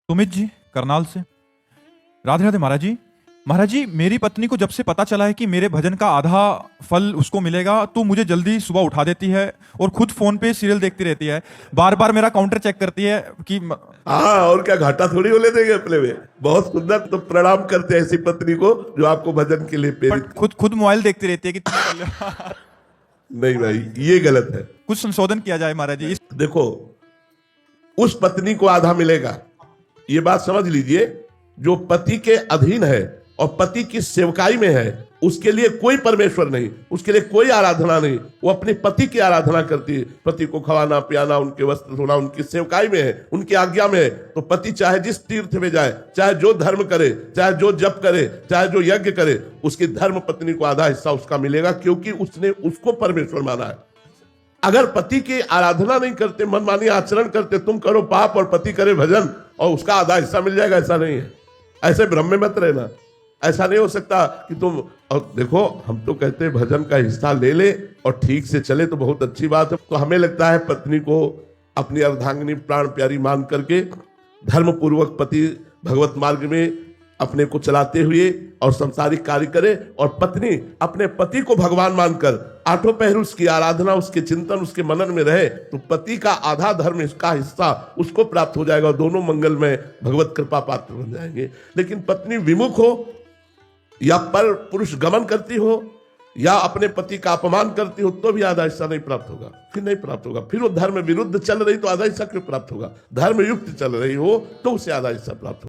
सुमित जी, करनाल से। राधे राधे महाराज जी। महाराज जी, मेरी पत्नी को जब से पता चला है कि मेरे भजन का आधा फल उसको मिलेगा, तो मुझे जल्दी सुबह उठा देती है और खुद फोन पे सीरियल देखती रहती है। बार बार मेरा काउंटर चेक करती है कि हाँ, और क्या, घाटा थोड़ी होने देंगे अपने में। बहुत सुंदर, तो प्रणाम करते हैं ऐसी पत्नी को जो आपको भजन के लिए प्रेरित। खुद खुद मोबाइल देखती रहती है कि तुम कर लो। नहीं भाई, ये गलत है। कुछ संशोधन किया जाए महाराज जी। देखो, उस पत्नी को आधा मिलेगा, ये बात समझ लीजिए। जो पति के अधीन है और पति की सेवकाई में है, उसके लिए कोई परमेश्वर नहीं, उसके लिए कोई आराधना नहीं। वो अपने पति की आराधना करती है। पति को खवाना पियाना, उनके वस्त्र धोना, उनकी सेवकाई में है, उनकी आज्ञा में है। तो पति चाहे जिस तीर्थ में जाए, चाहे जो धर्म करे, चाहे जो जप करे, चाहे जो यज्ञ करे, उसकी धर्म पत्नी को आधा हिस्सा उसका मिलेगा, क्योंकि उसने उसको परमेश्वर माना है। अगर पति की आराधना नहीं करते, मनमानी आचरण करते, तुम करो पाप और पति करे भजन और उसका आधा हिस्सा मिल जाएगा, ऐसा नहीं है। ऐसे भ्रम में मत रहना। ऐसा नहीं हो सकता कि तुम, और देखो, हम तो कहते हैं भजन का हिस्सा ले ले और ठीक से चले तो बहुत अच्छी बात है। तो हमें लगता है पत्नी को अपनी अर्धांगिनी प्राण प्यारी मान करके धर्म पूर्वक पति भगवत मार्ग में अपने को चलाते हुए और संसारिक कार्य करे, और पत्नी अपने पति को भगवान मानकर आठों पहर उसकी आराधना, उसके चिंतन, उसके मनन में रहे, तो पति का आधा धर्म, इसका हिस्सा उसको प्राप्त हो जाएगा और दोनों मंगल में भगवत कृपा पात्र बन जाएंगे। लेकिन पत्नी विमुख हो या पर पुरुष गमन करती हो या अपने पति का अपमान करती हो, तो भी आधा हिस्सा नहीं प्राप्त होगा। फिर नहीं प्राप्त होगा। फिर वो धर्म विरुद्ध चल रही तो आधा हिस्सा क्यों प्राप्त होगा? धर्म युक्त चल रही हो तो उसे आधा हिस्सा प्राप्त होगा।